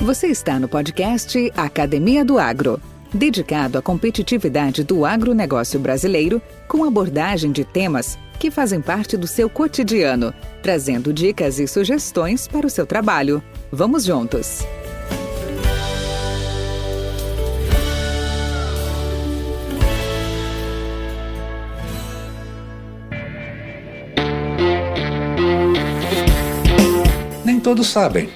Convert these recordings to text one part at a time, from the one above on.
Você está no podcast Academia do Agro, dedicado à competitividade do agronegócio brasileiro, com abordagem de temas que fazem parte do seu cotidiano, trazendo dicas e sugestões para o seu trabalho. Vamos juntos! Nem todos sabem,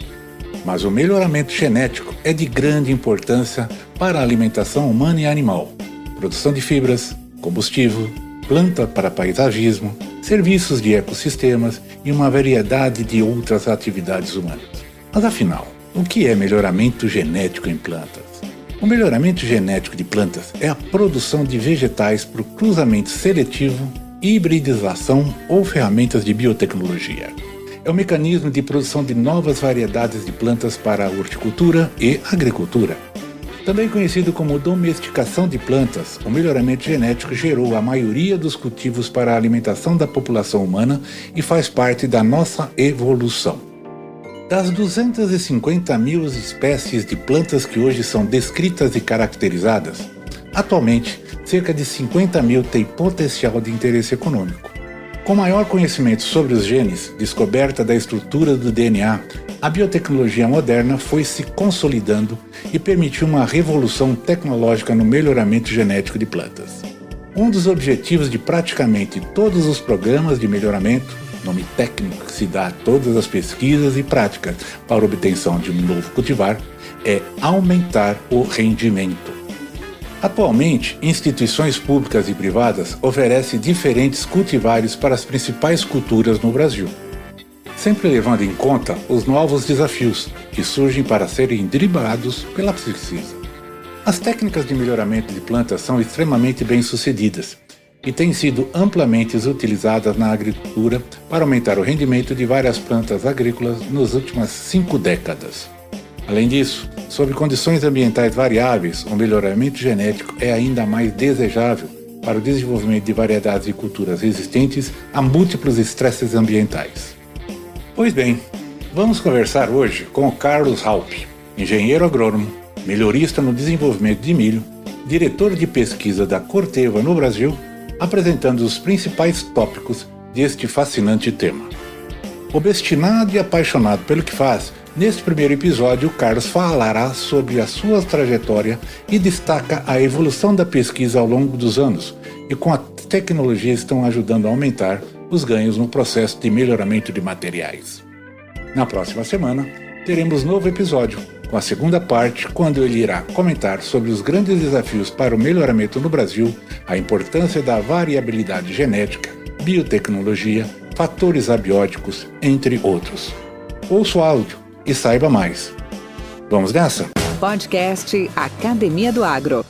mas o melhoramento genético é de grande importância para a alimentação humana e animal, produção de fibras, combustível, planta para paisagismo, serviços de ecossistemas e uma variedade de outras atividades humanas. Mas afinal, o que é melhoramento genético em plantas? O melhoramento genético de plantas é a produção de vegetais por cruzamento seletivo, hibridização ou ferramentas de biotecnologia. É o mecanismo de produção de novas variedades de plantas para a horticultura e agricultura. Também conhecido como domesticação de plantas, o melhoramento genético gerou a maioria dos cultivos para a alimentação da população humana e faz parte da nossa evolução. Das 250 mil espécies de plantas que hoje são descritas e caracterizadas, atualmente cerca de 50 mil têm potencial de interesse econômico. Com maior conhecimento sobre os genes, descoberta da estrutura do DNA, a biotecnologia moderna foi se consolidando e permitiu uma revolução tecnológica no melhoramento genético de plantas. Um dos objetivos de praticamente todos os programas de melhoramento, nome técnico que se dá a todas as pesquisas e práticas para obtenção de um novo cultivar, é aumentar o rendimento. Atualmente, instituições públicas e privadas oferecem diferentes cultivares para as principais culturas no Brasil, sempre levando em conta os novos desafios que surgem para serem driblados pela pesquisa. As técnicas de melhoramento de plantas são extremamente bem-sucedidas e têm sido amplamente utilizadas na agricultura para aumentar o rendimento de várias plantas agrícolas nas últimas 5 décadas. Além disso, sob condições ambientais variáveis, o melhoramento genético é ainda mais desejável para o desenvolvimento de variedades de culturas resistentes a múltiplos estresses ambientais. Pois bem, vamos conversar hoje com o Carlos Raupp, engenheiro agrônomo, melhorista no desenvolvimento de milho, diretor de pesquisa da Corteva no Brasil, apresentando os principais tópicos deste fascinante tema. Obstinado e apaixonado pelo que faz, neste primeiro episódio, o Carlos falará sobre a sua trajetória e destaca a evolução da pesquisa ao longo dos anos e como as tecnologias estão ajudando a aumentar os ganhos no processo de melhoramento de materiais. Na próxima semana, teremos novo episódio, com a segunda parte, quando ele irá comentar sobre os grandes desafios para o melhoramento no Brasil, a importância da variabilidade genética, biotecnologia, fatores abióticos, entre outros. Ouça o áudio e saiba mais. Vamos nessa? Podcast Academia do Agro.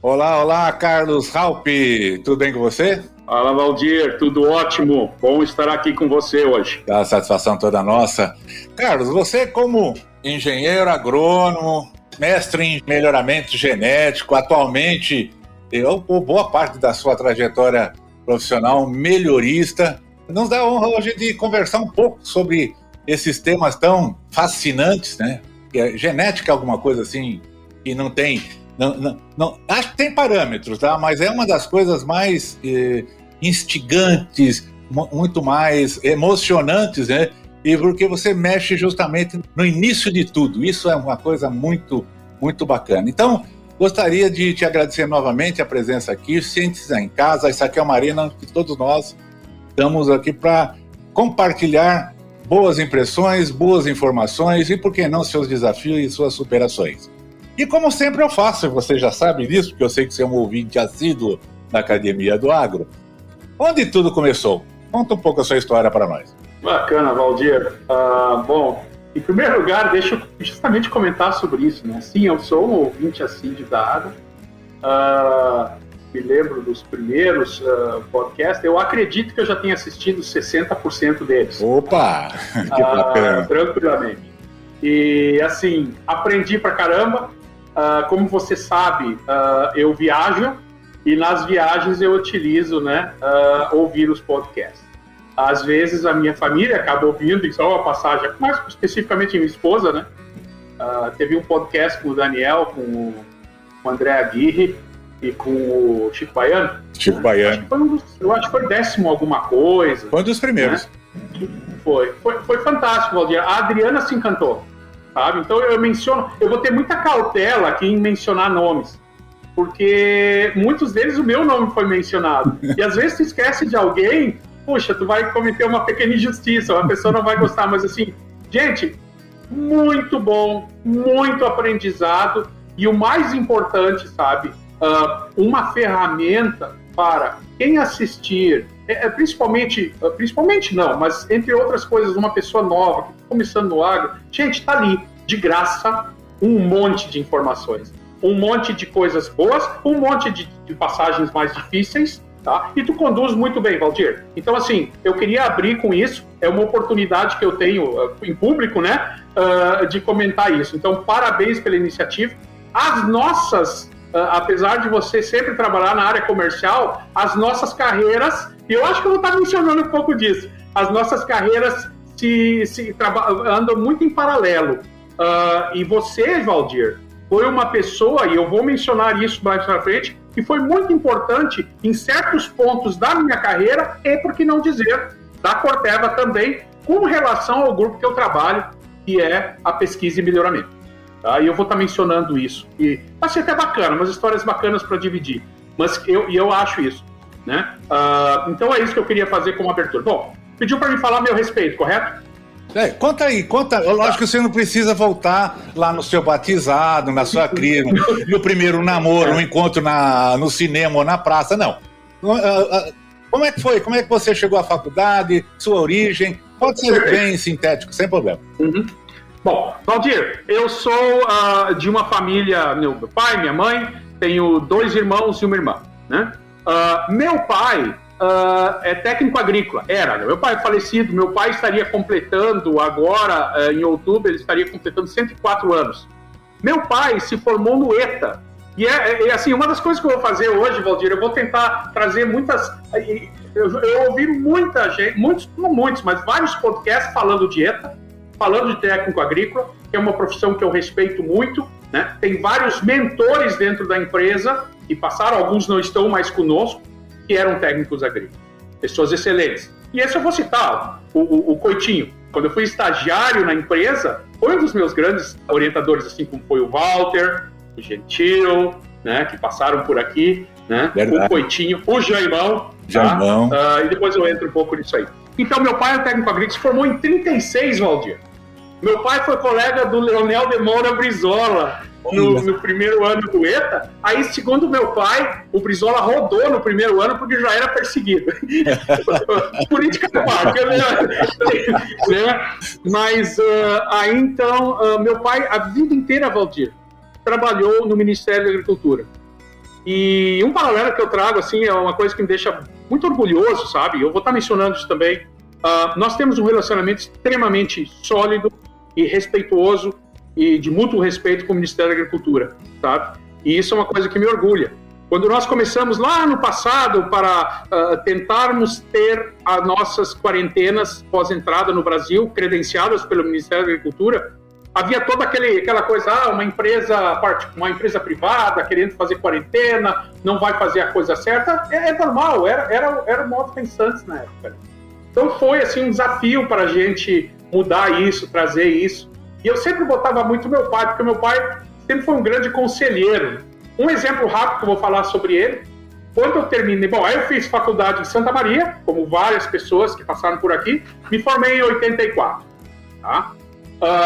Olá, Carlos Raupp. Tudo bem com você? Fala, Valdir. Tudo ótimo. Bom estar aqui com você hoje. A satisfação toda nossa. Carlos, você como engenheiro agrônomo, mestre em melhoramento genético, atualmente, boa parte da sua trajetória profissional, melhorista, nos dá a honra hoje de conversar um pouco sobre esses temas tão fascinantes, né? Genética é alguma coisa assim que não tem... Não, acho que tem parâmetros, tá? Mas é uma das coisas mais instigantes, muito mais emocionantes, né? E porque você mexe justamente no início de tudo. Isso é uma coisa muito, muito bacana. Então, gostaria de te agradecer novamente a presença aqui. Sente-se em casa, isso aqui é uma arena que todos nós estamos aqui para compartilhar boas impressões, boas informações e, por que não, seus desafios e suas superações. E como sempre eu faço, você já sabe disso, porque eu sei que você é um ouvinte assíduo da Academia do Agro. Onde tudo começou? Conta um pouco a sua história para nós. Bacana, Valdir. Bom, em primeiro lugar, deixa eu justamente comentar sobre isso, né? Sim, eu sou um ouvinte assíduo da Agro. Me lembro dos primeiros podcasts. Eu acredito que eu já tenha assistido 60% deles. Opa! Que bacana. Tranquilamente. E, assim, aprendi pra caramba. Como você sabe, eu viajo e nas viagens eu utilizo, né, ouvir os podcasts. Às vezes a minha família acaba ouvindo, só uma passagem, mais especificamente minha esposa, né? Teve um podcast com o Daniel, com o André Aguirre e com o Chico Baiano. Chico Baiano. Eu acho que foi 10º alguma coisa. Foi um dos primeiros. Né? Foi fantástico, Valdir. A Adriana se encantou, sabe? Então eu vou ter muita cautela aqui em mencionar nomes, porque muitos deles o meu nome foi mencionado. E às vezes tu esquece de alguém, puxa, tu vai cometer uma pequena injustiça, a pessoa não vai gostar, mas assim, gente, muito bom, muito aprendizado, e o mais importante, sabe, uma ferramenta para quem assistir, principalmente não, mas entre outras coisas, uma pessoa nova, que está começando no agro, gente, está ali, de graça, um monte de informações, um monte de coisas boas, um monte de passagens mais difíceis, tá? E tu conduz muito bem, Valdir. Então, assim, eu queria abrir com isso, é uma oportunidade que eu tenho em público, né, de comentar isso. Então, parabéns pela iniciativa. As nossas, apesar de você sempre trabalhar na área comercial, as nossas carreiras, e eu acho que eu vou estar mencionando um pouco disso, as nossas carreiras andam muito em paralelo. E você, Valdir, foi uma pessoa, e eu vou mencionar isso mais pra frente, que foi muito importante em certos pontos da minha carreira, e por que não dizer, da Corteva também, com relação ao grupo que eu trabalho, que é a pesquisa e melhoramento. Tá? E eu vou estar mencionando isso. E achei até bacana, umas histórias bacanas para dividir. Mas eu acho isso. Né? Então é isso que eu queria fazer como abertura. Bom, pediu para me falar a meu respeito, correto? Conta aí. Lógico que você não precisa voltar lá no seu batizado, na sua cria, no primeiro namoro, no encontro no cinema ou na praça, não. Como é que foi? Como é que você chegou à faculdade, sua origem? Pode ser bem sintético, sem problema. Uhum. Bom, Valdir, eu sou de uma família, meu pai, minha mãe, tenho 2 irmãos e uma irmã, né? Meu pai é técnico agrícola, meu pai é falecido, meu pai estaria completando agora, em outubro, ele estaria completando 104 anos. Meu pai se formou no ETA, e assim, uma das coisas que eu vou fazer hoje, Valdir, eu vou tentar trazer muitas... Eu ouvi muita gente, não muitos, mas vários podcasts falando de ETA, falando de técnico agrícola, que é uma profissão que eu respeito muito, né? Tem vários mentores dentro da empresa que passaram, alguns não estão mais conosco, que eram técnicos agrícolas, pessoas excelentes. E esse eu vou citar, o Coitinho. Quando eu fui estagiário na empresa, foi um dos meus grandes orientadores, assim como foi o Walter, o Gentil, né, que passaram por aqui, né? O Coitinho, o Jaimão. Tá? E depois eu entro um pouco nisso aí. Então, meu pai é um técnico agrícola, se formou em 36, Valdir. Meu pai foi colega do Leonel de Moura Brizola no primeiro ano do ETA. Aí, segundo meu pai, o Brizola rodou no primeiro ano porque já era perseguido. Política da parte, né? Mas aí, então, meu pai, a vida inteira, Valdir, trabalhou no Ministério da Agricultura. E um paralelo que eu trago, assim, é uma coisa que me deixa muito orgulhoso, sabe? Eu vou estar mencionando isso também. Nós temos um relacionamento extremamente sólido e respeituoso e de mútuo respeito com o Ministério da Agricultura, sabe? E isso é uma coisa que me orgulha. Quando nós começamos lá no passado para tentarmos ter as nossas quarentenas pós-entrada no Brasil, credenciadas pelo Ministério da Agricultura, havia toda aquela coisa, uma empresa privada querendo fazer quarentena, não vai fazer a coisa certa. É normal, era o modo pensante na época. Então foi assim, um desafio para a gente mudar isso, trazer isso. E eu sempre botava muito meu pai, porque meu pai sempre foi um grande conselheiro. Um exemplo rápido que eu vou falar sobre ele, quando eu terminei... Bom, aí eu fiz faculdade em Santa Maria, como várias pessoas que passaram por aqui, me formei em 84, tá?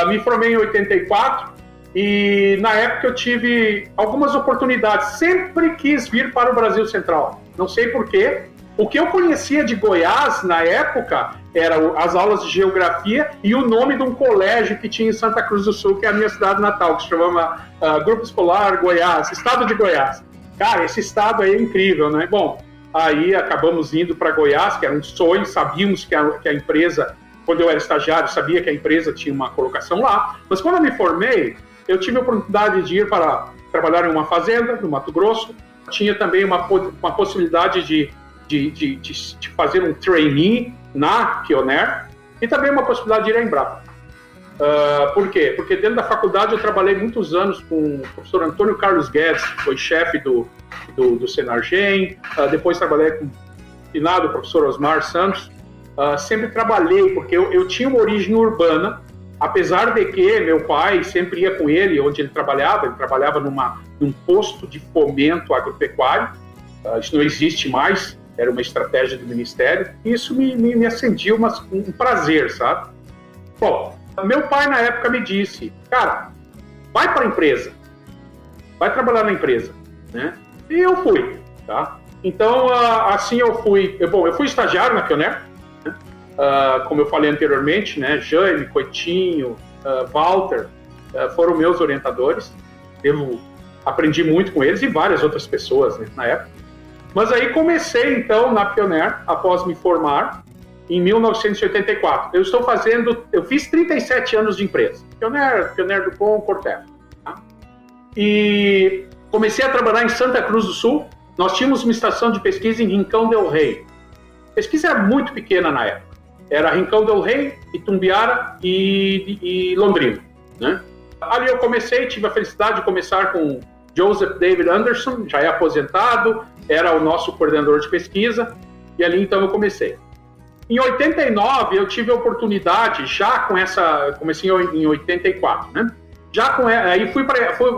Me formei em 84 e na época eu tive algumas oportunidades. Sempre quis vir para o Brasil Central. Não sei porquê. O que eu conhecia de Goiás na época eram as aulas de geografia e o nome de um colégio que tinha em Santa Cruz do Sul, que é a minha cidade natal, que se chama Grupo Escolar Goiás, Estado de Goiás. Cara, esse estado aí é incrível, né? Bom, aí acabamos indo para Goiás, que era um sonho, sabíamos que a empresa... Quando eu era estagiário, sabia que a empresa tinha uma colocação lá. Mas quando eu me formei, eu tive a oportunidade de ir para trabalhar em uma fazenda, no Mato Grosso. Tinha também uma possibilidade de fazer um trainee na Pioneer. E também uma possibilidade de ir à Embrapa. Por quê? Porque dentro da faculdade eu trabalhei muitos anos com o professor Antônio Carlos Guedes, que foi chefe do Senargem, depois trabalhei com o finado professor Osmar Santos. Sempre trabalhei, porque eu tinha uma origem urbana, apesar de que meu pai sempre ia com ele onde ele trabalhava num posto de fomento agropecuário. Isso não existe mais, era uma estratégia do Ministério, e isso me acendia um prazer, sabe? Bom, meu pai na época me disse, cara, vai para a empresa, vai trabalhar na empresa, né? E eu fui, tá? Então, assim eu fui estagiário na Pioneer, né? Como eu falei anteriormente, né? Jaime, Coitinho, Walter, foram meus orientadores, eu aprendi muito com eles e várias outras pessoas, né, na época. Mas aí comecei então na Pioneer, após me formar, em 1984. Eu fiz 37 anos de empresa. Pioneer do Pão, Corteva. Tá? E comecei a trabalhar em Santa Cruz do Sul. Nós tínhamos uma estação de pesquisa em Rincão del Rei. A pesquisa era muito pequena na época. Era Rincão del Rei, Itumbiara e Londrina. Né? Ali eu tive a felicidade de começar com Joseph David Anderson, já é aposentado, era o nosso coordenador de pesquisa, e ali então eu comecei. Em 89, eu tive a oportunidade, comecei em 84, né? Aí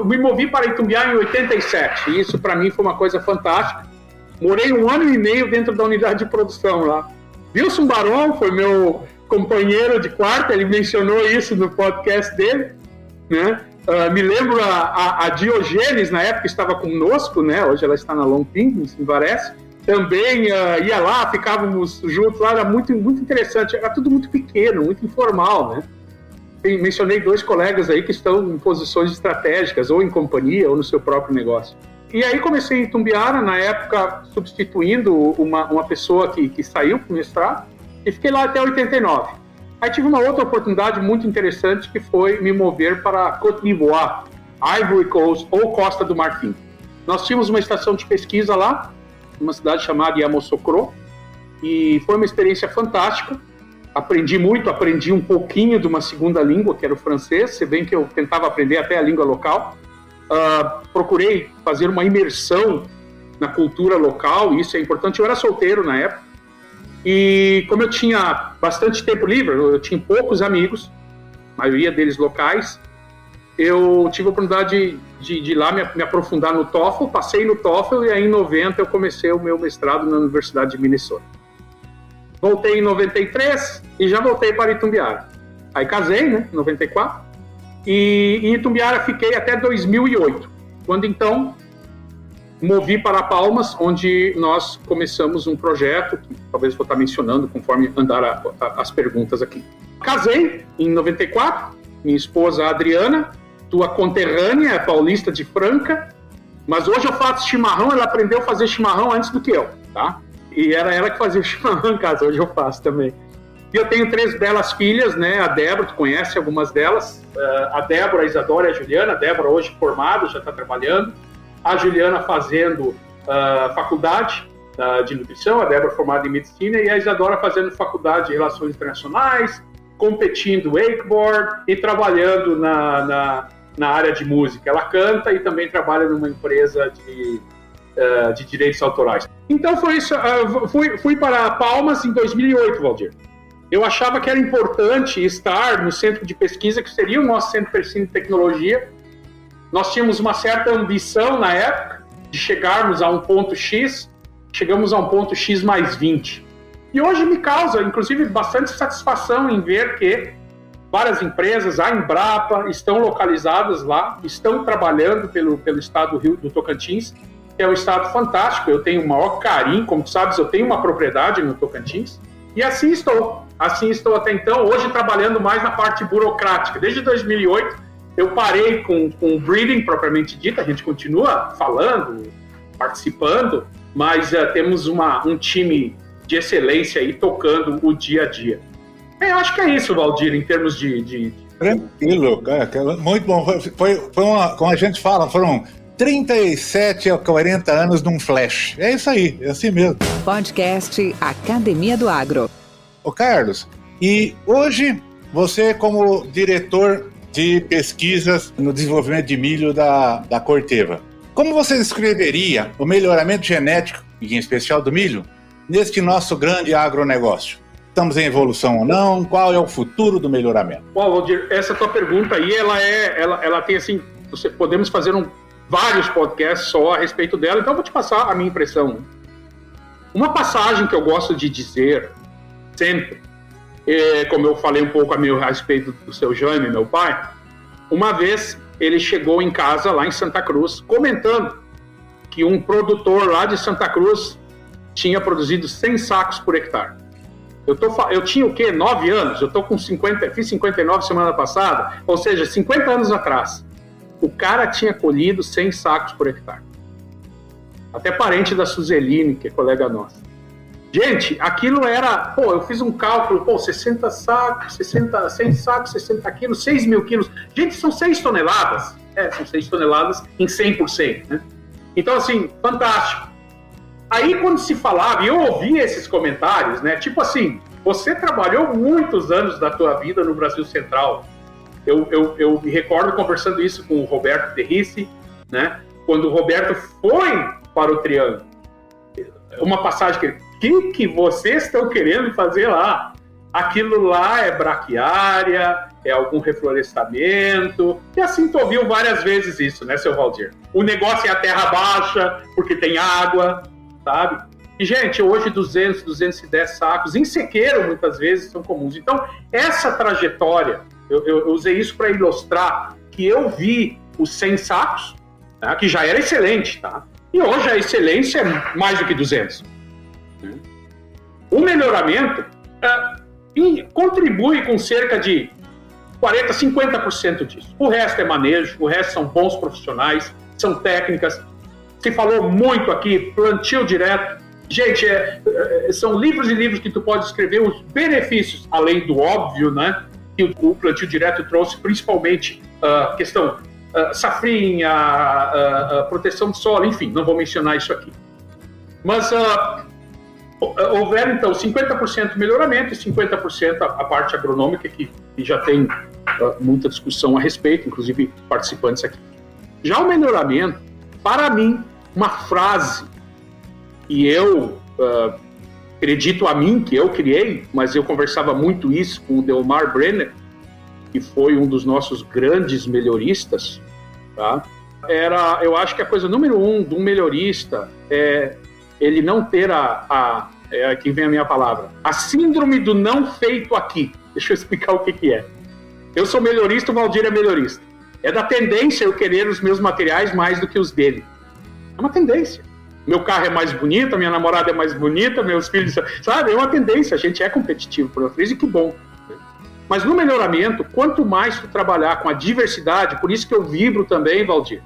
me movi para Itumbiara em 87, e isso para mim foi uma coisa fantástica. Morei 1 ano e meio dentro da unidade de produção lá. Wilson Baron foi meu companheiro de quarto, ele mencionou isso no podcast dele, né? Me lembro a Diogênes, na época, estava conosco, né? Hoje ela está na Longping, me parece. Também ia lá, ficávamos juntos lá, era muito, muito interessante. Era tudo muito pequeno, muito informal, né? Mencionei 2 colegas aí que estão em posições estratégicas, ou em companhia, ou no seu próprio negócio. E aí comecei em Itumbiara, na época, substituindo uma pessoa que saiu para o mestrado, e fiquei lá até 89. Aí tive uma outra oportunidade muito interessante, que foi me mover para Côte d'Ivoire, Ivory Coast, ou Costa do Marfim. Nós tínhamos uma estação de pesquisa lá, numa cidade chamada Yamoussoukro, e foi uma experiência fantástica. Aprendi um pouquinho de uma segunda língua, que era o francês, se bem que eu tentava aprender até a língua local. Procurei fazer uma imersão na cultura local, e isso é importante. Eu era solteiro na época, e como eu tinha bastante tempo livre, eu tinha poucos amigos, a maioria deles locais, eu tive a oportunidade de ir lá me aprofundar no TOEFL, passei no TOEFL, e aí em 90 eu comecei o meu mestrado na Universidade de Minnesota. Voltei em 93 e já voltei para Itumbiara. Aí casei, né, em 94, e em Itumbiara fiquei até 2008, quando então movi para Palmas, onde nós começamos um projeto, que talvez vou estar mencionando conforme andar as perguntas aqui. Casei em 94, minha esposa Adriana, tua conterrânea, é paulista de Franca, mas hoje eu faço chimarrão, ela aprendeu a fazer chimarrão antes do que eu, tá? E era ela que fazia o chimarrão em casa, hoje eu faço também. E eu tenho 3 belas filhas, né? A Débora, tu conhece algumas delas, a Débora, a Isadora e a Juliana. A Débora hoje formada, já está trabalhando. A Juliana fazendo faculdade de nutrição, a Débora formada em medicina, e a Isadora fazendo faculdade de relações internacionais, competindo wakeboard e trabalhando na área de música. Ela canta e também trabalha numa empresa de direitos autorais. Então foi isso. Fui para Palmas em 2008, Valdir. Eu achava que era importante estar no centro de pesquisa, que seria o nosso centro de pesquisa de tecnologia. Nós tínhamos uma certa ambição na época de chegarmos a um ponto X, chegamos a um ponto X mais 20. E hoje me causa, inclusive, bastante satisfação em ver que várias empresas, a Embrapa, estão localizadas lá, estão trabalhando pelo estado do Rio do Tocantins, que é um estado fantástico. Eu tenho o maior carinho, como tu sabes, eu tenho uma propriedade no Tocantins, e assim estou até então, hoje trabalhando mais na parte burocrática. Desde 2008, eu parei com o breeding propriamente dito, a gente continua falando, participando, mas temos um time de excelência aí tocando o dia a dia. Eu acho que é isso, Valdir, em termos de... Tranquilo, cara, muito bom. Foi como a gente fala, foram 37 a 40 anos num flash. É isso aí, é assim mesmo. Podcast Academia do Agro. Ô Carlos, e hoje você como diretor de pesquisas no desenvolvimento de milho da Corteva, como você descreveria o melhoramento genético, e em especial do milho, neste nosso grande agronegócio? Estamos em evolução ou não? Qual é o futuro do melhoramento? Bom, Valdir, essa tua pergunta aí, ela tem assim, podemos fazer vários podcasts só a respeito dela, então eu vou te passar a minha impressão. Uma passagem que eu gosto de dizer sempre, como eu falei um pouco a respeito do seu Jaime, meu pai, uma vez ele chegou em casa lá em Santa Cruz comentando que um produtor lá de Santa Cruz tinha produzido 100 sacos por hectare. Eu tinha o quê? 9 anos? Eu tô com 50, fiz 59 semana passada, ou seja, 50 anos atrás. O cara tinha colhido 100 sacos por hectare. Até parente da Suzeline, que é colega nossa. Gente, aquilo era... eu fiz um cálculo, 60 sacos, 100 sacos, 60 quilos, 6 mil quilos. Gente, são 6 toneladas. São 6 toneladas em 100%, né? Então, assim, fantástico. Aí, quando se falava, e eu ouvia esses comentários, né? Tipo assim, você trabalhou muitos anos da tua vida no Brasil Central. Eu me recordo conversando isso com o Roberto Terrice, né? Quando o Roberto foi para o Triângulo. Uma passagem que vocês estão querendo fazer lá? Aquilo lá é braquiária, é algum reflorestamento, e assim tu ouviu várias vezes isso, né, seu Valdir? O negócio é a terra baixa, porque tem água, sabe? E, gente, hoje 200, 210 sacos, em sequeiro, muitas vezes, são comuns. Então, essa trajetória, eu usei isso para ilustrar que eu vi os 100 sacos, tá? Que já era excelente, tá? E hoje a excelência é mais do que 200. O melhoramento contribui com cerca de 40%, 50% disso. O resto é manejo, o resto são bons profissionais, são técnicas. Se falou muito aqui, plantio direto. Gente, são livros e livros que tu pode escrever os benefícios, além do óbvio, né? Que o plantio direto trouxe, principalmente questão safrinha, proteção de solo, enfim, não vou mencionar isso aqui. Mas houveram, então, 50% melhoramento e 50% a parte agronômica, que já tem muita discussão a respeito, inclusive participantes aqui. Já o melhoramento, para mim, uma frase que eu acredito a mim, que eu criei, mas eu conversava muito isso com o Delmar Brenner, que foi um dos nossos grandes melhoristas, tá? Eu acho que a coisa número 1 de um melhorista é ele não ter aqui vem a minha palavra, a síndrome do não feito aqui. Deixa eu explicar o que é. Eu sou melhorista, o Valdir é melhorista. É da tendência eu querer os meus materiais mais do que os dele. É uma tendência. Meu carro é mais bonito, a minha namorada é mais bonita, meus filhos... Sabe? É uma tendência. A gente é competitivo por natureza e que bom. Mas no melhoramento, quanto mais tu trabalhar com a diversidade, por isso que eu vibro também, Valdir,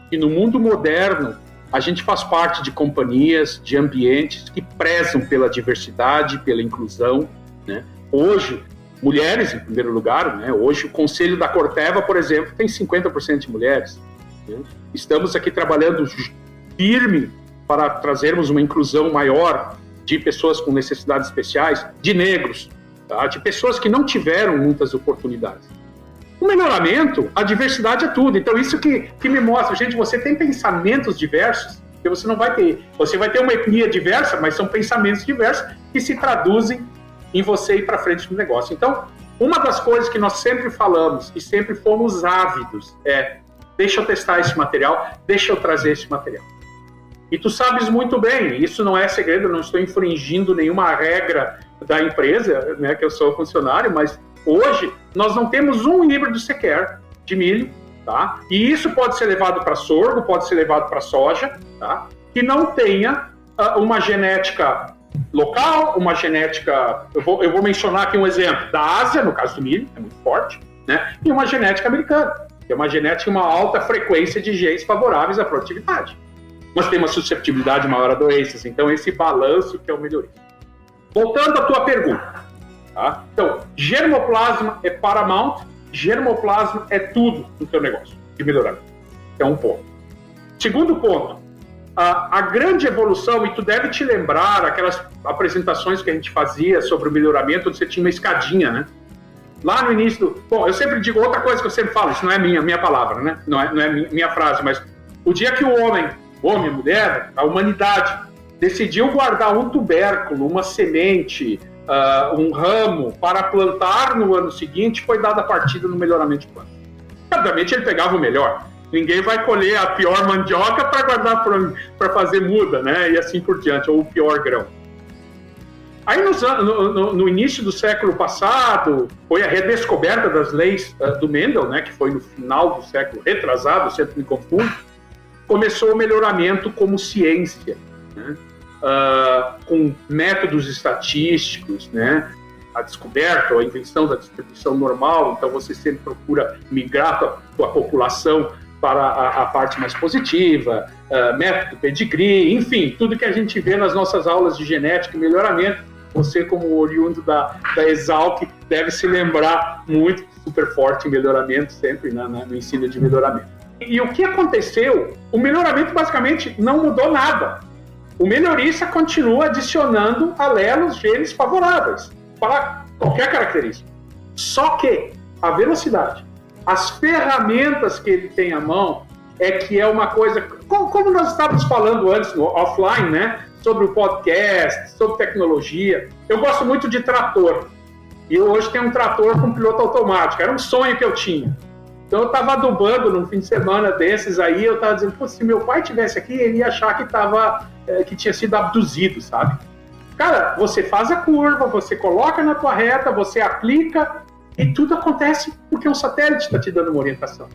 que no mundo moderno a gente faz parte de companhias, de ambientes que prezam pela diversidade, pela inclusão, né? Hoje, mulheres em primeiro lugar, né? Hoje o Conselho da Corteva, por exemplo, tem 50% de mulheres, né? Estamos aqui trabalhando firme para trazermos uma inclusão maior de pessoas com necessidades especiais, de negros, tá? De pessoas que não tiveram muitas oportunidades. O melhoramento, a diversidade é tudo. Então, isso que me mostra, gente, você tem pensamentos diversos, que você não vai ter. Você vai ter uma etnia diversa, mas são pensamentos diversos que se traduzem em você ir para frente no negócio. Então, uma das coisas que nós sempre falamos e sempre fomos ávidos é: deixa eu testar esse material, deixa eu trazer esse material. E tu sabes muito bem, isso não é segredo, eu não estou infringindo nenhuma regra da empresa, né, que eu sou funcionário, mas hoje nós não temos um híbrido sequer de milho, tá? E isso pode ser levado para sorgo, pode ser levado para soja, tá? Que não tenha uma genética local, uma genética... Eu vou mencionar aqui um exemplo da Ásia, no caso do milho, é muito forte, né? E uma genética americana, que é uma genética com uma alta frequência de genes favoráveis à produtividade. Mas tem uma susceptibilidade maior a doenças. Então, esse balanço que é o melhoria. Voltando à tua pergunta. Tá? Então, germoplasma é paramount, germoplasma é tudo no teu negócio de melhoramento. É um ponto. Segundo ponto, a grande evolução, e tu deve te lembrar aquelas apresentações que a gente fazia sobre o melhoramento, onde você tinha uma escadinha, né? lá no início Bom, eu sempre digo outra coisa que eu sempre falo, isso não é minha palavra, né? Não é minha frase, mas o dia que o homem, a mulher, a humanidade, decidiu guardar um tubérculo, uma semente, um ramo para plantar no ano seguinte, foi dada a partida no melhoramento de planta. Obviamente ele pegava o melhor. Ninguém vai colher a pior mandioca para guardar para fazer muda, né? E assim por diante, ou o pior grão. Aí no início do século passado, foi a redescoberta das leis do Mendel, né? Que foi no final do século retrasado, sempre me confundo, começou o melhoramento como ciência, né? Com métodos estatísticos, né? A descoberta ou a invenção da distribuição normal, então você sempre procura migrar a tua população para a parte mais positiva, método pedigree, enfim, tudo que a gente vê nas nossas aulas de genética e melhoramento. Você, como oriundo da Exalc, deve se lembrar muito, super forte em melhoramento, sempre no ensino de melhoramento. E o que aconteceu? O melhoramento basicamente não mudou nada. O melhorista continua adicionando alelos, genes favoráveis para qualquer característica. Só que a velocidade, as ferramentas que ele tem à mão, que é uma coisa... Como nós estávamos falando antes, no offline, né? Sobre o podcast, sobre tecnologia. Eu gosto muito de trator. E eu hoje tenho um trator com piloto automático. Era um sonho que eu tinha. Então eu estava adubando num fim de semana desses aí, eu estava dizendo, pô, se meu pai estivesse aqui, ele ia achar que tinha sido abduzido, sabe? Cara, você faz a curva, você coloca na tua reta, você aplica e tudo acontece porque um satélite está te dando uma orientação.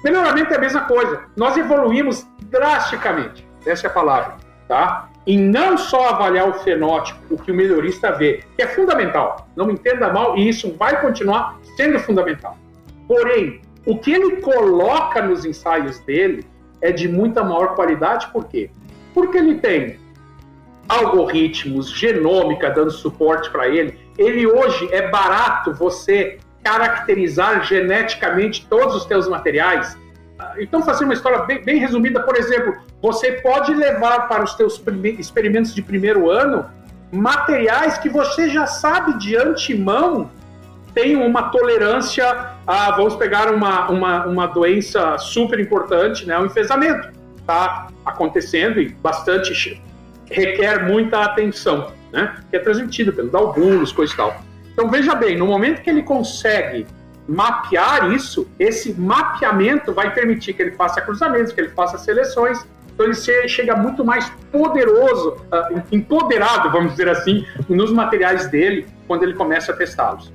Melhoramento é a mesma coisa. Nós evoluímos drasticamente, essa é a palavra, tá? E não só avaliar o fenótipo, o que o melhorista vê, que é fundamental, não me entenda mal, e isso vai continuar sendo fundamental. Porém, o que ele coloca nos ensaios dele é de muita maior qualidade, por quê? Porque ele tem algoritmos, genômica dando suporte para ele. Ele hoje é barato você caracterizar geneticamente todos os teus materiais. Então, fazer uma história bem resumida, por exemplo, você pode levar para os teus experimentos de primeiro ano materiais que você já sabe de antemão tem uma tolerância a, vamos pegar uma doença super importante, né, o enfesamento. Está acontecendo e requer muita atenção, né, que é transmitido pelo albulus, coisa e tal. Então, veja bem, no momento que ele consegue mapear isso, esse mapeamento vai permitir que ele faça cruzamentos, que ele faça seleções, então ele chega muito mais poderoso, empoderado, vamos dizer assim, nos materiais dele, quando ele começa a testá-los.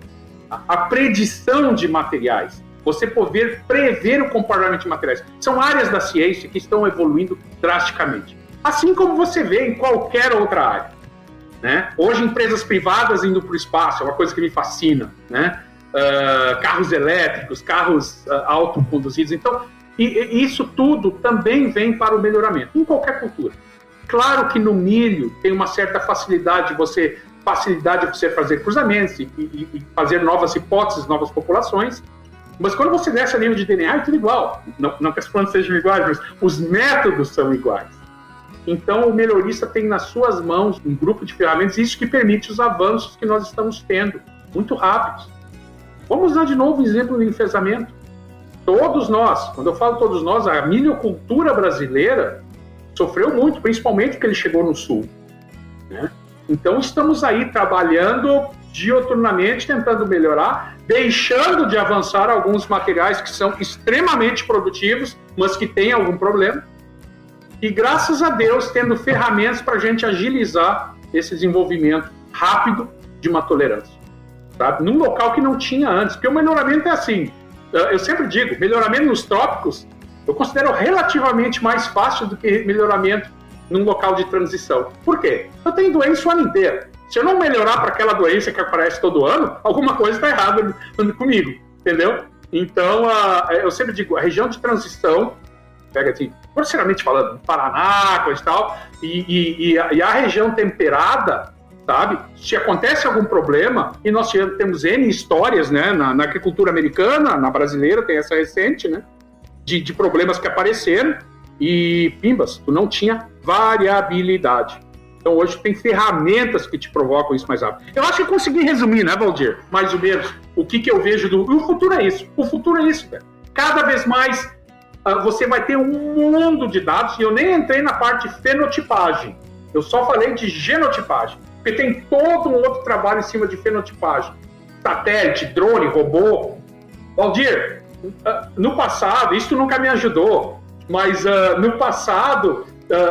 A predição de materiais, você poder prever o comportamento de materiais, são áreas da ciência que estão evoluindo drasticamente. Assim como você vê em qualquer outra área, né? Hoje, empresas privadas indo para o espaço, é uma coisa que me fascina, né? Carros elétricos, carros autoconduzidos. Então, isso tudo também vem para o melhoramento, em qualquer cultura. Claro que no milho tem uma certa facilidade de você fazer cruzamentos e fazer novas hipóteses, novas populações, mas quando você desce a nível de DNA, é tudo igual. Não que as plantas sejam iguais, mas os métodos são iguais. Então, o melhorista tem nas suas mãos um grupo de ferramentas, isso que permite os avanços que nós estamos tendo, muito rápidos. Vamos usar de novo o exemplo do enfesamento. Todos nós, quando eu falo todos nós, a milhocultura brasileira sofreu muito, principalmente porque ele chegou no sul, né? Então, estamos aí trabalhando dioturnamente, tentando melhorar, deixando de avançar alguns materiais que são extremamente produtivos, mas que têm algum problema. E, graças a Deus, tendo ferramentas para a gente agilizar esse desenvolvimento rápido de uma tolerância, sabe? Num local que não tinha antes. Porque o melhoramento é assim, eu sempre digo, melhoramento nos trópicos, eu considero relativamente mais fácil do que melhoramento num local de transição. Por quê? Eu tenho doença o ano inteiro. Se eu não melhorar para aquela doença que aparece todo ano, alguma coisa está errada comigo, entendeu? Então, eu sempre digo, a região de transição, pega assim, grosseiramente falando, Paraná, coisa e tal, e a região temperada, sabe? Se acontece algum problema, e nós temos N histórias, né, na agricultura americana, na brasileira, tem essa recente, né, de problemas que apareceram, e pimbas, tu não tinha variabilidade. Então hoje tem ferramentas que te provocam isso mais rápido. Eu acho que eu consegui resumir, né, Valdir? Mais ou menos, o que eu vejo do... E o futuro é isso. O futuro é isso, velho. Cada vez mais você vai ter um mundo de dados, e eu nem entrei na parte de fenotipagem. Eu só falei de genotipagem, porque tem todo um outro trabalho em cima de fenotipagem. Satélite, drone, robô. Valdir, no passado, isso nunca me ajudou, mas no passado,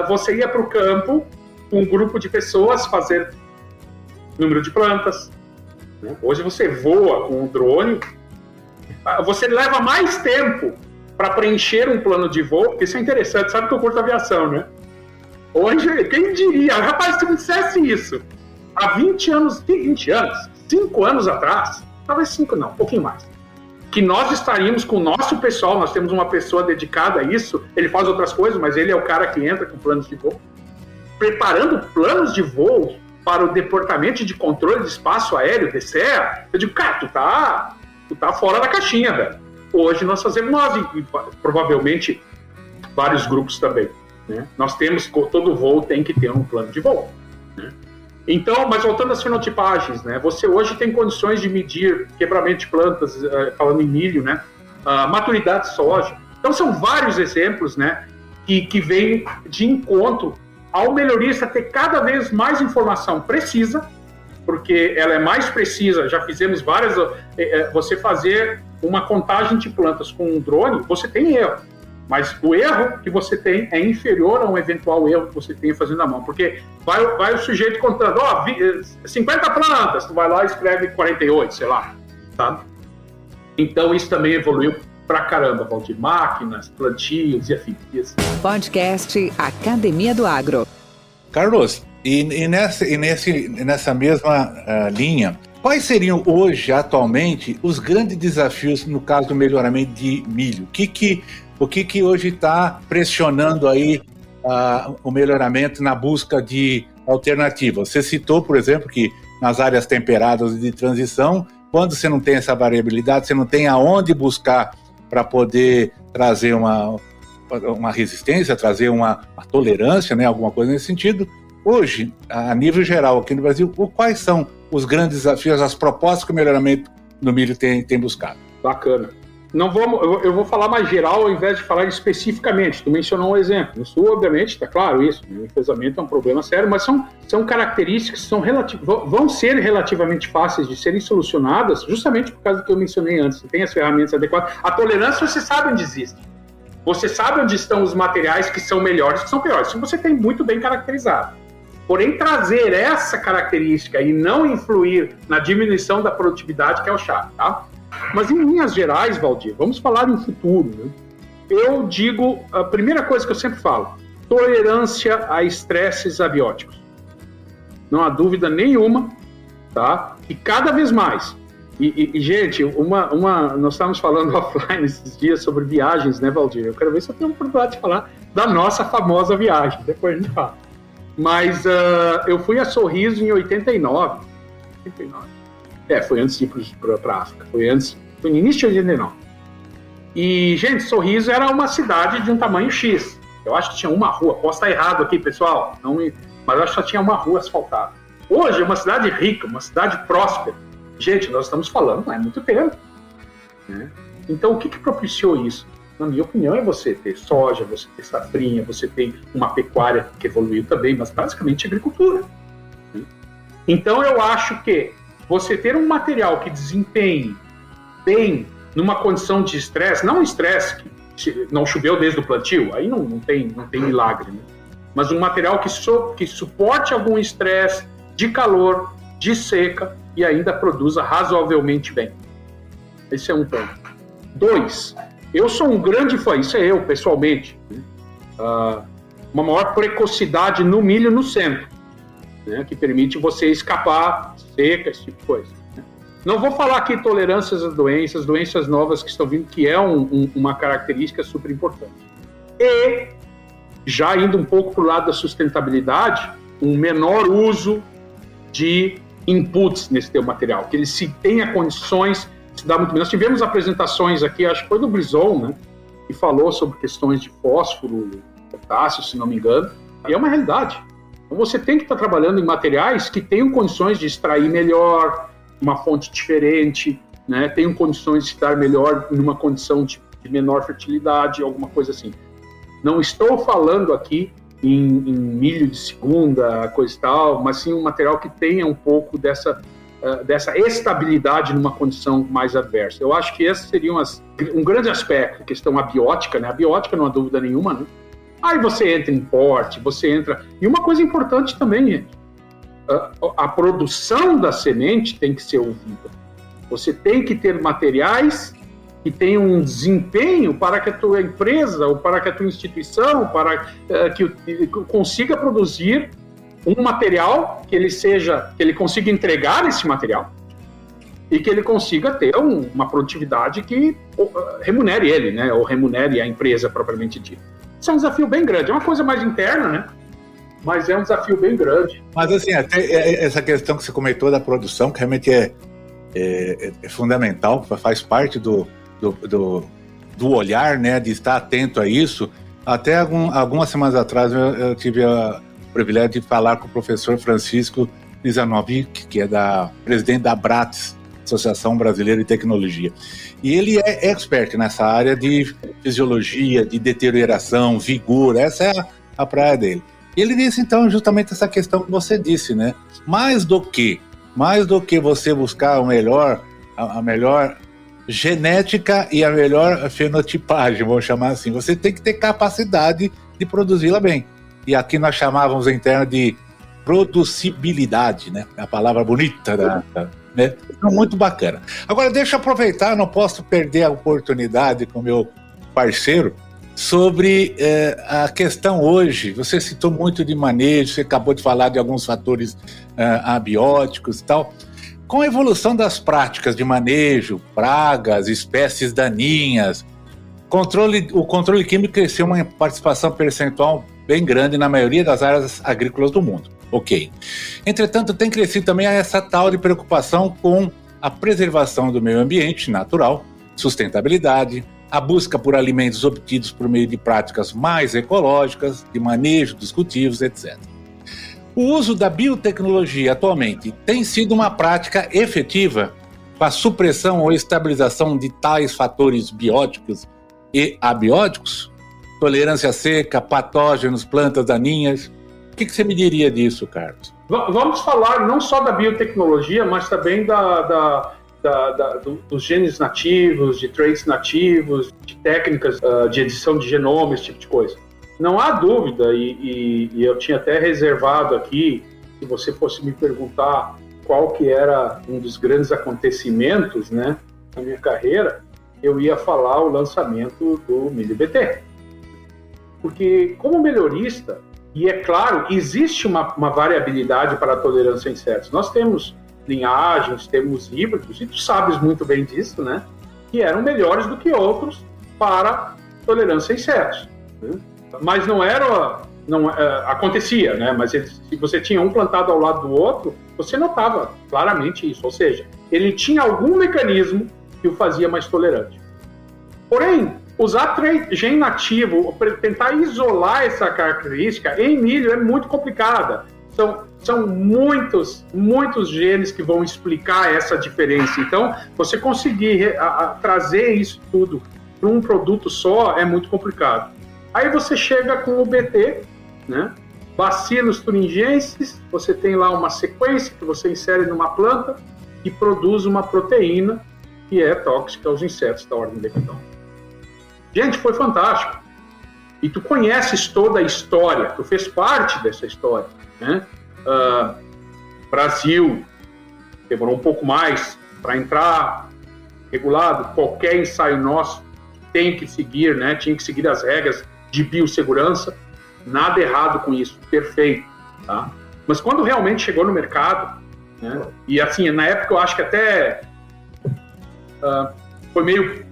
você ia para o campo, um grupo de pessoas fazer número de plantas. Né? Hoje você voa com um drone, você leva mais tempo para preencher um plano de voo, porque isso é interessante, sabe que eu curto aviação, né? Hoje, quem diria? Rapaz, se me dissesse isso há 20 anos, 5 anos atrás, talvez 5 não, um pouquinho mais, que nós estaríamos com o nosso pessoal, nós temos uma pessoa dedicada a isso, ele faz outras coisas, mas ele é o cara que entra com planos de voo, preparando planos de voo para o Departamento de Controle de Espaço Aéreo, DCEA. Eu digo, cara, tu tá fora da caixinha, velho. Hoje nós fazemos, e provavelmente vários grupos também, né? Nós temos, todo voo tem que ter um plano de voo, né? Então, mas voltando às fenotipagens, né? Você hoje tem condições de medir quebramento de plantas, falando em milho, né? Maturidade de soja. Então são vários exemplos, né? Que vêm de encontro ao melhorista ter cada vez mais informação precisa, porque ela é mais precisa. Já fizemos várias... Você fazer uma contagem de plantas com um drone, você tem erro. Mas o erro que você tem é inferior a um eventual erro que você tenha fazendo à mão. Porque vai o sujeito contando, 50 plantas, tu vai lá e escreve 48, sei lá. Tá? Então isso também evoluiu pra caramba, Valdir. Máquinas, plantios e afins. Podcast Academia do Agro. Carlos, e nessa mesma linha, quais seriam hoje, atualmente, os grandes desafios no caso do melhoramento de milho? O que hoje está pressionando aí o melhoramento na busca de alternativas? Você citou, por exemplo, que nas áreas temperadas de transição, quando você não tem essa variabilidade, você não tem aonde buscar para poder trazer uma resistência, trazer uma tolerância, né, alguma coisa nesse sentido. Hoje, a nível geral aqui no Brasil, quais são os grandes desafios, as propostas que o melhoramento do milho tem buscado? Bacana. Eu vou falar mais geral ao invés de falar especificamente. Tu mencionou um exemplo. No Sul, obviamente, está claro isso. O enfesamento é um problema sério, mas são características que vão ser relativamente fáceis de serem solucionadas justamente por causa do que eu mencionei antes. Você tem as ferramentas adequadas. A tolerância, você sabe onde existe. Você sabe onde estão os materiais que são melhores e que são piores. Isso você tem muito bem caracterizado. Porém, trazer essa característica e não influir na diminuição da produtividade, que é o chato, tá? Mas, em linhas gerais, Valdir, vamos falar em futuro, né? Eu digo, a primeira coisa que eu sempre falo, tolerância a estresses abióticos. Não há dúvida nenhuma, tá? E cada vez mais. Gente, nós estávamos falando offline esses dias sobre viagens, né, Valdir? Eu quero ver se eu tenho a oportunidade de falar da nossa famosa viagem, depois a gente fala. Mas eu fui a Sorriso em 89. Foi antes de ir para a África. Foi no início de 89. E, gente, Sorriso era uma cidade de um tamanho X. Eu acho que tinha uma rua. Posso estar errado aqui, pessoal, mas eu acho que só tinha uma rua asfaltada. Hoje é uma cidade rica, uma cidade próspera. Gente, nós estamos falando há muito tempo, né? Então, o que propiciou isso? Na minha opinião, é você ter soja, você ter safrinha, você ter uma pecuária que evoluiu também, mas basicamente agricultura. Então, eu acho que você ter um material que desempenhe bem numa condição de estresse, não estresse que não choveu desde o plantio, aí não tem milagre, né? Mas um material que suporte algum estresse de calor, de seca e ainda produza razoavelmente bem. Esse é um ponto. 2, eu sou um grande fã, isso é eu pessoalmente, né? Uma maior precocidade no milho no centro, né? Que permite você escapar seca, esse tipo de coisa, né? Não vou falar aqui tolerâncias às doenças novas que estão vindo, que é uma característica super importante. E, já indo um pouco para o lado da sustentabilidade, um menor uso de inputs nesse teu material, que ele se tenha condições de se dar muito bem. Nós tivemos apresentações aqui, acho que foi do Brison, né, que falou sobre questões de fósforo, potássio, se não me engano, e é uma realidade. Então você tem que estar trabalhando em materiais que tenham condições de extrair melhor, uma fonte diferente, né? Tenham condições de estar melhor numa condição de menor fertilidade, alguma coisa assim. Não estou falando aqui em milho de segunda, coisa e tal, mas sim um material que tenha um pouco dessa estabilidade numa condição mais adversa. Eu acho que esse seria um grande aspecto, a questão abiótica, né? A biótica não há dúvida nenhuma, né? Aí você entra em porte, você entra... E uma coisa importante também, gente, a produção da semente tem que ser ouvida. Você tem que ter materiais que tenham um desempenho para que a tua empresa ou para que a tua instituição, para que consiga produzir um material que ele consiga entregar esse material e que ele consiga ter uma produtividade que remunere ele, né? Ou remunere a empresa propriamente dita. Isso é um desafio bem grande, é uma coisa mais interna, né? Mas é um desafio bem grande. Mas assim, até essa questão que você comentou da produção, que realmente é fundamental, faz parte do olhar, né? De estar atento a isso. Até algumas semanas atrás eu tive o privilégio de falar com o professor Francisco Lizanovic, que é presidente da ABRATES, Associação Brasileira de Tecnologia. E ele é expert nessa área de fisiologia, de deterioração, vigor, essa é a praia dele. Ele disse, então, justamente essa questão que você disse, né? Mais do que você buscar a melhor genética e a melhor fenotipagem, vamos chamar assim, você tem que ter capacidade de produzi-la bem. E aqui nós chamávamos em termos de producibilidade, né? A palavra bonita né? Então, muito bacana. Agora, deixa eu aproveitar, não posso perder a oportunidade com o meu parceiro sobre a questão hoje. Você citou muito de manejo, você acabou de falar de alguns fatores abióticos e tal. Com a evolução das práticas de manejo, pragas, espécies daninhas, o controle químico cresceu uma participação percentual bem grande na maioria das áreas agrícolas do mundo. Ok. Entretanto, tem crescido também essa tal de preocupação com a preservação do meio ambiente natural, sustentabilidade, a busca por alimentos obtidos por meio de práticas mais ecológicas, de manejo dos cultivos, etc. O uso da biotecnologia atualmente tem sido uma prática efetiva para a supressão ou estabilização de tais fatores bióticos e abióticos? Tolerância seca, patógenos, plantas daninhas. O que você me diria disso, Carlos? Vamos falar não só da biotecnologia, mas também dos genes nativos, de traits nativos, de técnicas de edição de genoma, esse tipo de coisa. Não há dúvida, e eu tinha até reservado aqui, se você fosse me perguntar qual que era um dos grandes acontecimentos, né, na minha carreira, eu ia falar o lançamento do milho BT. Porque, como melhorista, e é claro, existe uma variabilidade para a tolerância a insetos. Nós temos linhagens, temos híbridos, e tu sabes muito bem disso, né? Que eram melhores do que outros para tolerância a insetos. Né? Mas acontecia, né? Mas se você tinha um plantado ao lado do outro, você notava claramente isso. Ou seja, ele tinha algum mecanismo que o fazia mais tolerante. Porém, usar gene nativo, tentar isolar essa característica em milho é muito complicada. São muitos genes que vão explicar essa diferença. Então, você conseguir trazer isso tudo para um produto só é muito complicado. Aí você chega com o BT, né? Bacillus thuringiensis, você tem lá uma sequência que você insere numa planta e produz uma proteína que é tóxica aos insetos da ordem Lepidoptera. Gente, foi fantástico. E tu conheces toda a história, tu fez parte dessa história, né? Brasil demorou um pouco mais para entrar regulado. Qualquer ensaio nosso tem que seguir, né? Tinha que seguir as regras de biossegurança. Nada errado com isso, perfeito, tá? Mas quando realmente chegou no mercado, né? E assim, na época eu acho que até foi meio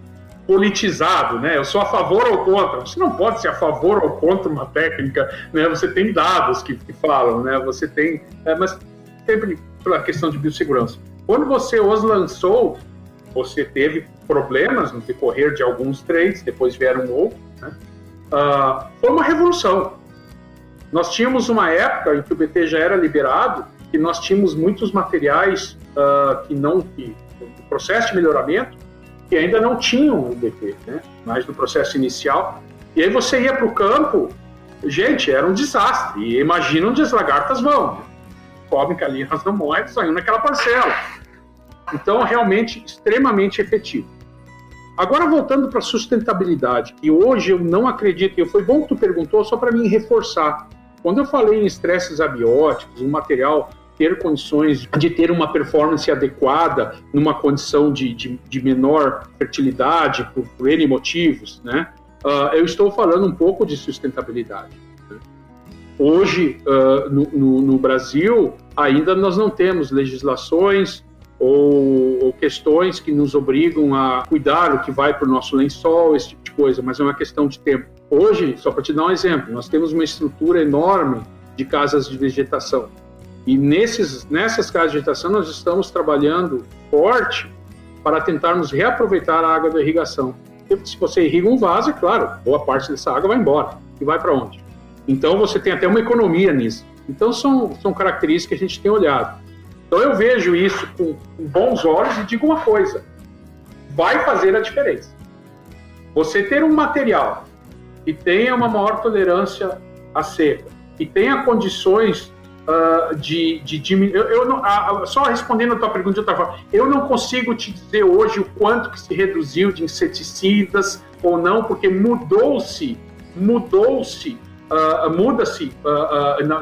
politizado, né? Eu sou a favor ou contra. Você não pode ser a favor ou contra uma técnica, né? Você tem dados que falam, né? Você tem, mas sempre pela questão de biossegurança. Quando você os lançou, você teve problemas no decorrer de alguns traits, depois vieram outros, né? Foi uma revolução. Nós tínhamos uma época em que o BT já era liberado, que nós tínhamos muitos materiais no processo de melhoramento, que ainda não tinham o BT, né? Mas no processo inicial. E aí você ia para o campo, gente, era um desastre. E imagina onde as lagartas vão. Comem galinhas não morrem, saindo naquela parcela. Então, realmente, extremamente efetivo. Agora, voltando para a sustentabilidade, que hoje eu não acredito, e foi bom que tu perguntou, só para mim reforçar. Quando eu falei em estresses abióticos, um material ter condições de ter uma performance adequada numa condição de menor fertilidade, por N motivos, né? Eu estou falando um pouco de sustentabilidade. Né? Hoje, no Brasil, ainda nós não temos legislações ou questões que nos obrigam a cuidar do que vai para o nosso lençol, esse tipo de coisa, mas é uma questão de tempo. Hoje, só para te dar um exemplo, nós temos uma estrutura enorme de casas de vegetação. E nessas casas de vegetação nós estamos trabalhando forte para tentarmos reaproveitar a água da irrigação. Porque se você irriga um vaso, é claro, boa parte dessa água vai embora. E vai para onde? Então você tem até uma economia nisso. Então são características que a gente tem olhado. Então eu vejo isso com bons olhos e digo uma coisa, vai fazer a diferença. Você ter um material que tenha uma maior tolerância à seca, que tenha condições de diminuir... Só respondendo a tua pergunta de outra forma, eu não consigo te dizer hoje o quanto que se reduziu de inseticidas ou não, porque muda-se,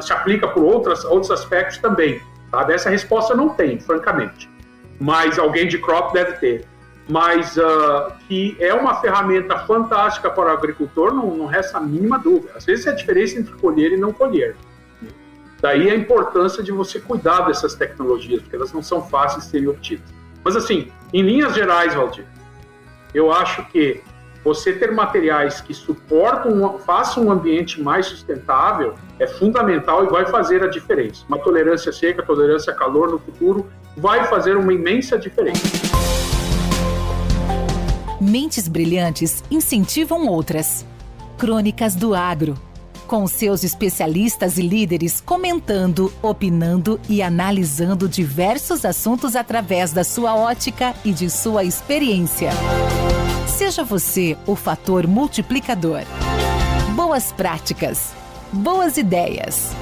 se aplica por outros aspectos também. Sabe? Essa resposta não tem, francamente. Mas alguém de crop deve ter. Mas que é uma ferramenta fantástica para o agricultor, não resta a mínima dúvida. Às vezes é a diferença entre colher e não colher. Daí a importância de você cuidar dessas tecnologias, porque elas não são fáceis de serem obtidas. Mas assim, em linhas gerais, eu acho que você ter materiais que façam um ambiente mais sustentável é fundamental e vai fazer a diferença. Uma tolerância seca, tolerância a calor no futuro vai fazer uma imensa diferença. Mentes brilhantes incentivam outras. Crônicas do Agro. Com seus especialistas e líderes comentando, opinando e analisando diversos assuntos através da sua ótica e de sua experiência. Seja você o fator multiplicador. Boas práticas, boas ideias.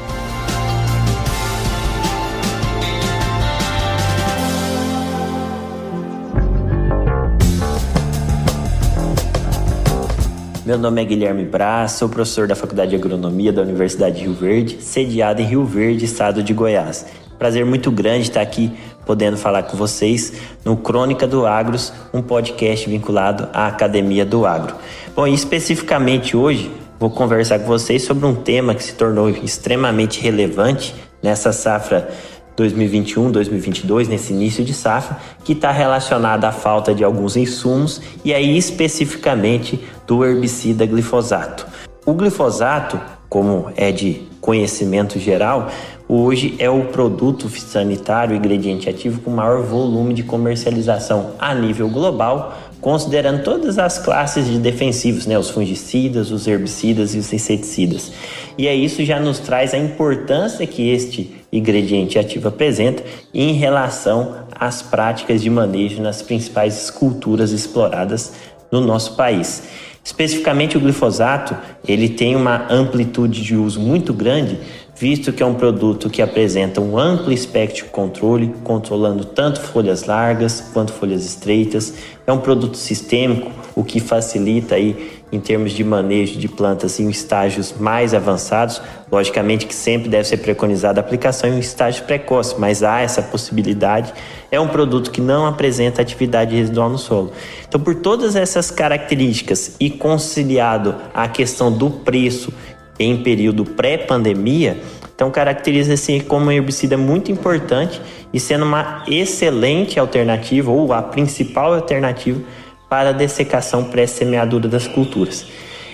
Meu nome é Guilherme Braz, sou professor da Faculdade de Agronomia da Universidade de Rio Verde, sediado em Rio Verde, estado de Goiás. Prazer muito grande estar aqui podendo falar com vocês no Crônica do Agros, um podcast vinculado à Academia do Agro. Bom, e especificamente hoje vou conversar com vocês sobre um tema que se tornou extremamente relevante nessa safra 2021-2022, nesse início de safra, que está relacionada à falta de alguns insumos e aí especificamente do herbicida glifosato. O glifosato, como é de conhecimento geral, hoje é o produto fitossanitário, ingrediente ativo com maior volume de comercialização a nível global, considerando todas as classes de defensivos, né? Os fungicidas, os herbicidas e os inseticidas. E aí isso já nos traz a importância que este ingrediente ativo apresenta em relação às práticas de manejo nas principais culturas exploradas no nosso país. Especificamente o glifosato, ele tem uma amplitude de uso muito grande, visto que é um produto que apresenta um amplo espectro de controle, controlando tanto folhas largas quanto folhas estreitas. É um produto sistêmico, o que facilita aí em termos de manejo de plantas em estágios mais avançados. Logicamente que sempre deve ser preconizada a aplicação em um estágio precoce, mas há essa possibilidade. É um produto que não apresenta atividade residual no solo. Então, por todas essas características e conciliado à questão do preço em período pré-pandemia, então caracteriza-se como um herbicida muito importante e sendo uma excelente alternativa ou a principal alternativa para a dessecação pré-semeadura das culturas.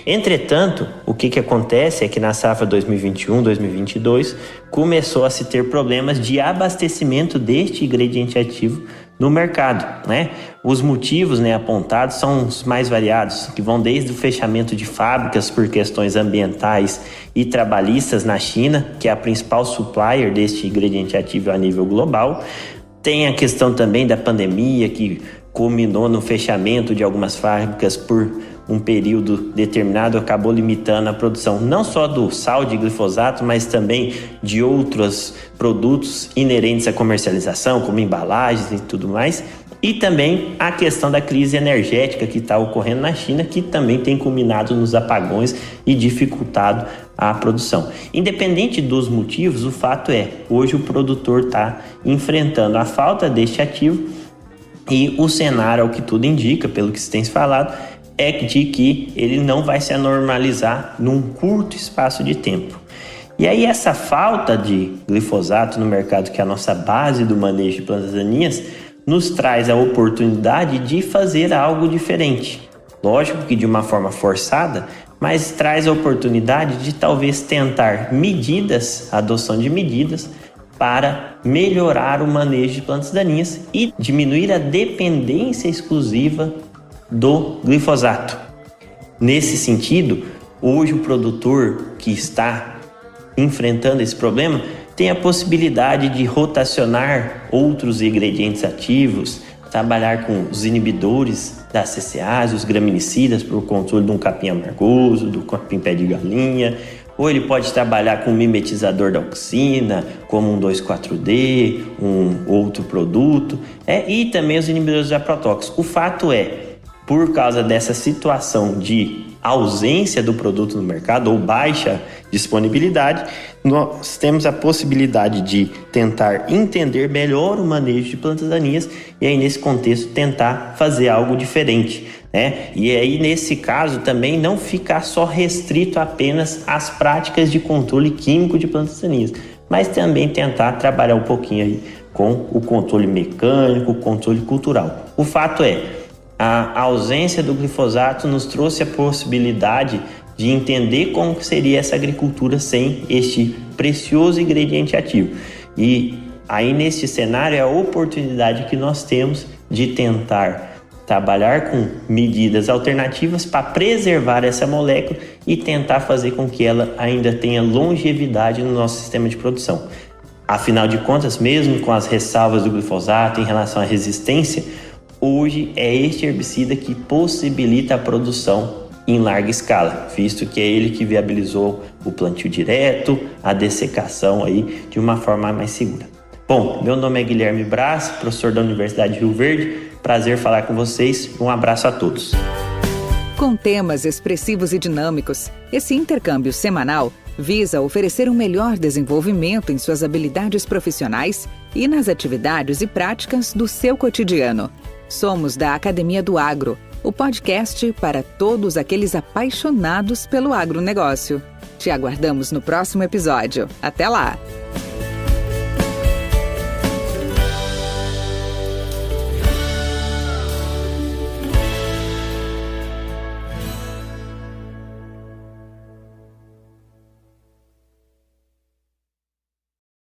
Entretanto, o que acontece é que na safra 2021-2022 começou a se ter problemas de abastecimento deste ingrediente ativo no mercado, né? Os motivos, né, apontados são os mais variados, que vão desde o fechamento de fábricas por questões ambientais e trabalhistas na China, que é a principal supplier deste ingrediente ativo a nível global. Tem a questão também da pandemia, que culminou no fechamento de algumas fábricas por um período determinado, acabou limitando a produção não só do sal de glifosato, mas também de outros produtos inerentes à comercialização, como embalagens e tudo mais. E também a questão da crise energética que está ocorrendo na China, que também tem culminado nos apagões e dificultado a produção. Independente dos motivos, o fato é, hoje o produtor está enfrentando a falta deste ativo e o cenário, ao que tudo indica, pelo que se tem falado, é de que ele não vai se anormalizar num curto espaço de tempo. E aí essa falta de glifosato no mercado, que é a nossa base do manejo de plantas daninhas, nos traz a oportunidade de fazer algo diferente. Lógico que de uma forma forçada, mas traz a oportunidade de talvez tentar adoção de medidas para melhorar o manejo de plantas daninhas e diminuir a dependência exclusiva do glifosato. Nesse sentido, hoje o produtor que está enfrentando esse problema tem a possibilidade de rotacionar outros ingredientes ativos, trabalhar com os inibidores das CCAs, os graminicidas para o controle de um capim amargoso, do capim pé de galinha, ou ele pode trabalhar com um mimetizador da auxina, como um 2,4-D, um outro produto, e também os inibidores de aprotóxicos. O fato é, por causa dessa situação de ausência do produto no mercado ou baixa disponibilidade, nós temos a possibilidade de tentar entender melhor o manejo de plantas daninhas e aí nesse contexto tentar fazer algo diferente, né? E aí nesse caso também não ficar só restrito apenas às práticas de controle químico de plantas daninhas, mas também tentar trabalhar um pouquinho aí com o controle mecânico, o controle cultural. O fato é, a ausência do glifosato nos trouxe a possibilidade de entender como seria essa agricultura sem este precioso ingrediente ativo. E aí neste cenário é a oportunidade que nós temos de tentar trabalhar com medidas alternativas para preservar essa molécula e tentar fazer com que ela ainda tenha longevidade no nosso sistema de produção. Afinal de contas, mesmo com as ressalvas do glifosato em relação à resistência, hoje é este herbicida que possibilita a produção em larga escala, visto que é ele que viabilizou o plantio direto, a dessecação aí de uma forma mais segura. Bom, meu nome é Guilherme Braz, professor da Universidade de Rio Verde. Prazer falar com vocês. Um abraço a todos. Com temas expressivos e dinâmicos, esse intercâmbio semanal visa oferecer um melhor desenvolvimento em suas habilidades profissionais e nas atividades e práticas do seu cotidiano. Somos da Academia do Agro, o podcast para todos aqueles apaixonados pelo agronegócio. Te aguardamos no próximo episódio. Até lá!